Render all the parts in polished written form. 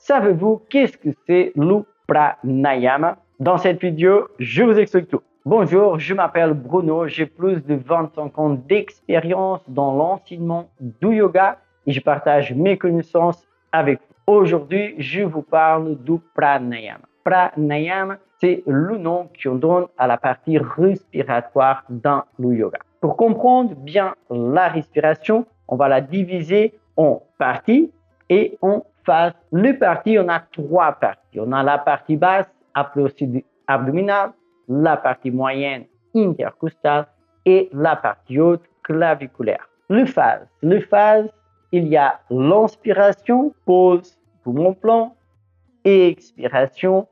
Savez-vous qu'est-ce que c'est le pranayama? Dans cette vidéo, je vous explique tout. Bonjour, je m'appelle Bruno, j'ai plus de 25 ans d'expérience dans l'enseignement du yoga et je partage mes connaissances avec vous. Aujourd'hui, je vous parle du pranayama. Pranayama, c'est le nom qu'on donne à la partie respiratoire dans le yoga. Pour comprendre bien la respiration, on va la diviser en parties et en phases. Les parties, on a trois parties. On a la partie basse, appelée aussi abdominale, la partie moyenne, intercostale et la partie haute, claviculaire. Les phases, il y a l'inspiration, pause, poumon plein, et expiration,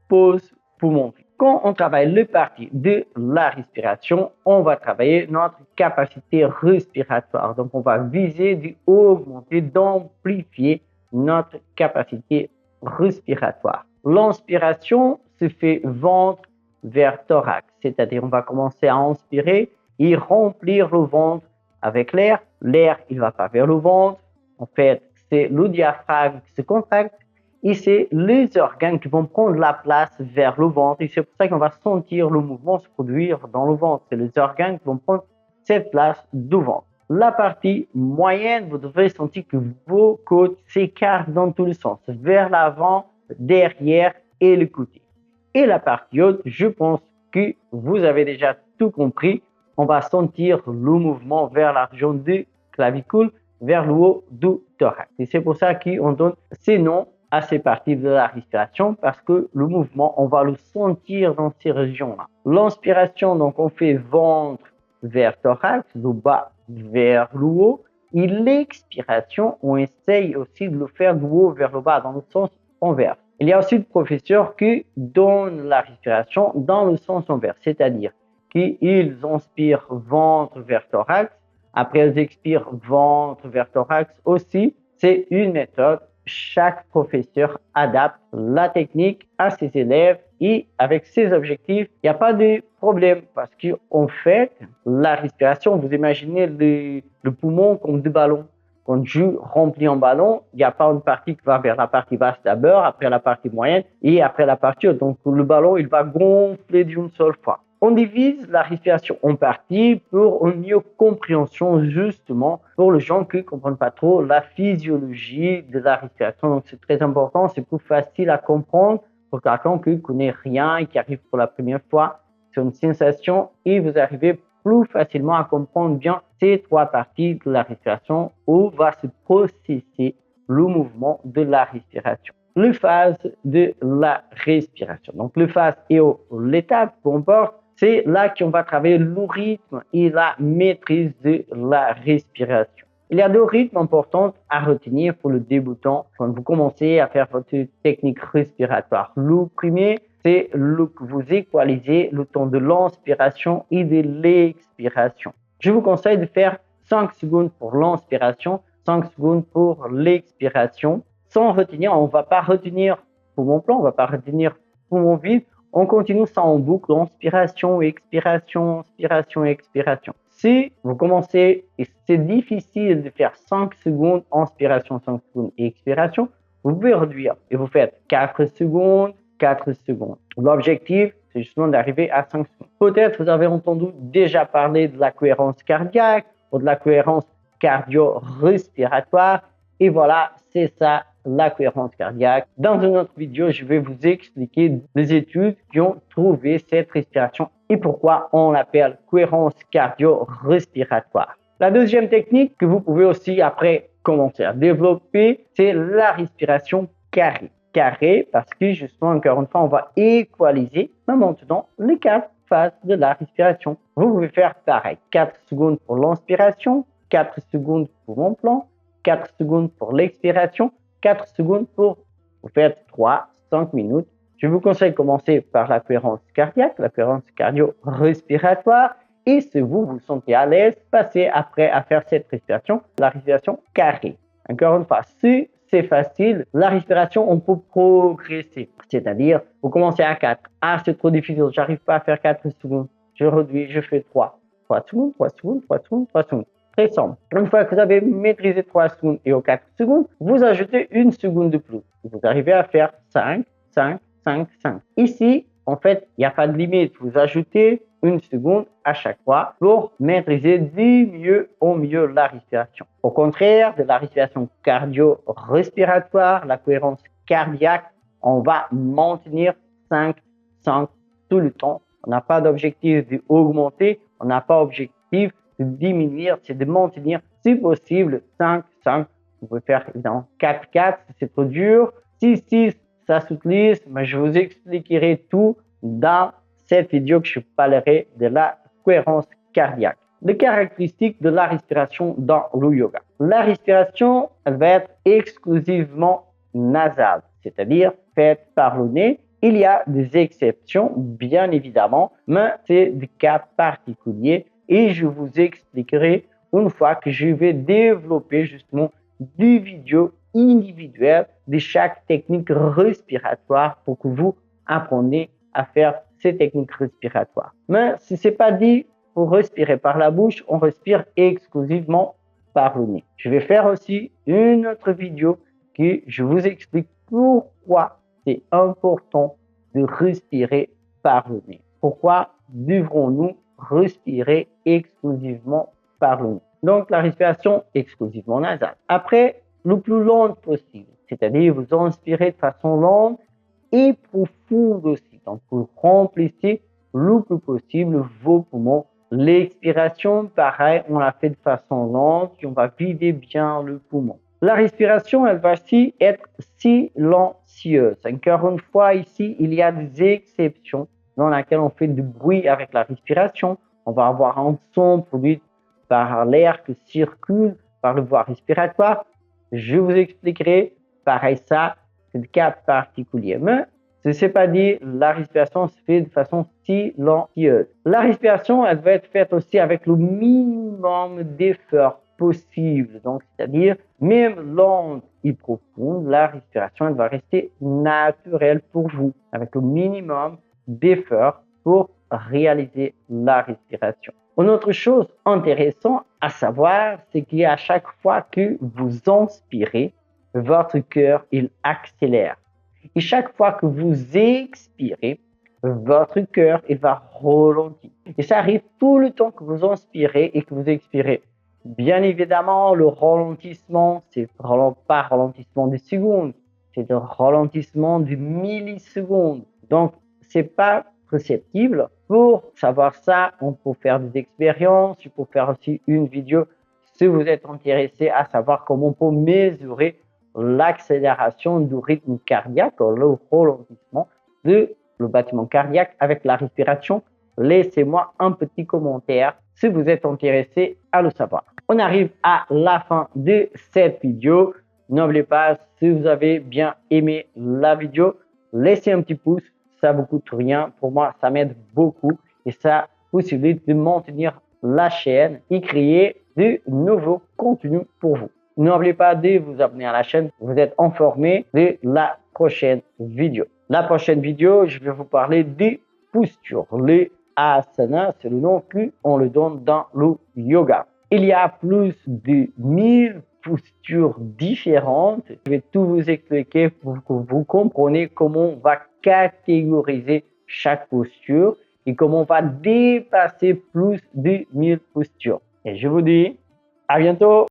pause, poumon vide. Quand on travaille les parties de la respiration, on va travailler notre capacité respiratoire. Donc, on va viser d'augmenter, d'amplifier notre capacité respiratoire. L'inspiration se fait ventre vers thorax, c'est-à-dire on va commencer à inspirer et remplir le ventre avec l'air. L'air, il ne va pas vers le ventre. En fait, c'est le diaphragme qui se contracte. Et c'est les organes qui vont prendre la place vers le ventre. Et c'est pour ça qu'on va sentir le mouvement se produire dans le ventre. C'est les organes qui vont prendre cette place du ventre. La partie moyenne, vous devrez sentir que vos côtes s'écartent dans tous les sens, vers l'avant, derrière et le côté. Et la partie haute, je pense que vous avez déjà tout compris. On va sentir le mouvement vers la région du clavicule, vers le haut du thorax. Et c'est pour ça qu'on donne ces noms à ces parties de la respiration, parce que le mouvement, on va le sentir dans ces régions-là. L'inspiration, donc on fait ventre vers thorax, du bas vers le haut. Et l'expiration, on essaye aussi de le faire du haut vers le bas, dans le sens inverse. Il y a aussi des professeurs qui donnent la respiration dans le sens inverse, c'est-à-dire qu'ils inspirent ventre vers thorax, après ils expirent ventre vers thorax aussi. C'est une méthode. Chaque professeur adapte la technique à ses élèves et avec ses objectifs, il n'y a pas de problème parce qu'en fait, la respiration, vous imaginez le poumon comme deux ballons. Quand je remplis un ballon, il n'y a pas une partie qui va vers la partie basse d'abord, après la partie moyenne et après la partie haute. Donc le ballon, il va gonfler d'une seule fois. On divise la respiration en parties pour une mieux compréhension, justement, pour les gens qui ne comprennent pas trop la physiologie de la respiration. Donc, c'est très important, c'est plus facile à comprendre pour quelqu'un qui ne connaît rien et qui arrive pour la première fois. C'est une sensation et vous arrivez plus facilement à comprendre bien ces trois parties de la respiration où va se processer le mouvement de la respiration. Les phases de la respiration. Donc, les phases et l'étape, peu importe, c'est là qu'on va travailler le rythme et la maîtrise de la respiration. Il y a deux rythmes importants à retenir pour le débutant quand vous commencez à faire votre technique respiratoire. Le premier, c'est que vous équalisez le temps de l'inspiration et de l'expiration. Je vous conseille de faire 5 secondes pour l'inspiration, 5 secondes pour l'expiration. Sans retenir, on ne va pas retenir poumon plein, on ne va pas retenir poumon vide. On continue ça en boucle, inspiration, expiration, inspiration, expiration. Si vous commencez et c'est difficile de faire 5 secondes, inspiration, 5 secondes et expiration, vous pouvez réduire et vous faites 4 secondes, 4 secondes. L'objectif, c'est justement d'arriver à 5 secondes. Peut-être vous avez entendu déjà parler de la cohérence cardiaque ou de la cohérence cardio-respiratoire. Et voilà, c'est ça, la cohérence cardiaque. Dans une autre vidéo, je vais vous expliquer les études qui ont trouvé cette respiration et pourquoi on l'appelle cohérence cardio-respiratoire. La deuxième technique que vous pouvez aussi après commencer à développer, c'est la respiration carrée. Carré parce que justement, encore une fois, on va équaliser maintenant les 4 phases de la respiration. Vous pouvez faire pareil. 4 secondes pour l'inspiration, 4 secondes pour mon plan, 4 secondes pour l'expiration, 4 secondes pour, vous faites 3, 5 minutes. Je vous conseille de commencer par la cohérence cardiaque, la cohérence cardio-respiratoire. Et si vous vous sentez à l'aise, passez après à faire cette respiration, la respiration carrée. Encore une fois, si c'est facile, la respiration, on peut progresser. C'est-à-dire, vous commencez à 4. Ah, c'est trop difficile, j'arrive pas à faire 4 secondes. Je réduis, je fais 3. 3 secondes, 3 secondes, 3 secondes, 3 secondes. Très simple. Une fois que vous avez maîtrisé 3 secondes et aux 4 secondes, vous ajoutez une seconde de plus. Vous arrivez à faire 5, 5, 5, 5. Ici, en fait, il n'y a pas de limite. Vous ajoutez une seconde à chaque fois pour maîtriser du mieux au mieux la respiration. Au contraire de la respiration cardio-respiratoire, la cohérence cardiaque, on va maintenir 5, 5 tout le temps. On n'a pas d'objectif d'augmenter, on n'a pas d'objectif de diminuer, c'est de maintenir, si possible, 5, 5. Vous pouvez faire évidemment 4, 4, c'est trop dur. 6, 6, ça s'utilise, mais je vous expliquerai tout dans cette vidéo que je parlerai de la cohérence cardiaque. Les caractéristiques de la respiration dans le yoga. La respiration, elle va être exclusivement nasale, c'est-à-dire faite par le nez. Il y a des exceptions, bien évidemment, mais c'est des cas particuliers et je vous expliquerai une fois que je vais développer justement des vidéos individuelles de chaque technique respiratoire pour que vous appreniez à faire ces techniques respiratoires. Mais si ce n'est pas dit pour respirer par la bouche, on respire exclusivement par le nez. Je vais faire aussi une autre vidéo que je vous explique pourquoi c'est important de respirer par le nez. Pourquoi devrons-nous respirer exclusivement par le nez? Donc, la respiration exclusivement nasale. Après, le plus lente possible, c'est-à-dire vous inspirez de façon lente et profonde aussi. Donc, vous remplissez le plus possible vos poumons. L'expiration, pareil, on la fait de façon lente et on va vider bien le poumon. La respiration, elle va aussi être silencieuse. Encore une fois, ici, il y a des exceptions dans lesquelles on fait du bruit avec la respiration. On va avoir un son produit par l'air qui circule par le voie respiratoire. Je vous expliquerai, pareil, ça, c'est le cas particulier. Mais ce n'est pas dit, la respiration se fait de façon silencieuse. La respiration, elle va être faite aussi avec le minimum d'effort possible. Donc, c'est-à-dire, même lente et profonde, la respiration, elle va rester naturelle pour vous, avec le minimum d'effort pour réaliser la respiration. Une autre chose intéressante à savoir, c'est qu'à chaque fois que vous inspirez, votre cœur, il accélère. Et chaque fois que vous expirez, votre cœur, il va ralentir. Et ça arrive tout le temps que vous inspirez et que vous expirez. Bien évidemment, le ralentissement, c'est pas ralentissement de secondes, c'est le ralentissement de millisecondes. Donc, c'est pas perceptible. Pour savoir ça, on peut faire des expériences, je peux faire aussi une vidéo si vous êtes intéressé à savoir comment on peut mesurer l'accélération du rythme cardiaque, le ralentissement de le battement cardiaque avec la respiration. Laissez-moi un petit commentaire si vous êtes intéressé à le savoir. On arrive à la fin de cette vidéo. N'oubliez pas, si vous avez bien aimé la vidéo, laissez un petit pouce, ça ne vous coûte rien. Pour moi, ça m'aide beaucoup et ça possibilite de maintenir la chaîne et créer de nouveaux contenus pour vous. N'oubliez pas de vous abonner à la chaîne, vous êtes informé de la prochaine vidéo. La prochaine vidéo, je vais vous parler des postures. Les asanas, c'est le nom qu'on le donne dans le yoga. Il y a plus de 1000 postures différentes. Je vais tout vous expliquer pour que vous compreniez comment on va catégoriser chaque posture et comment on va dépasser plus de 1000 postures. Et je vous dis à bientôt.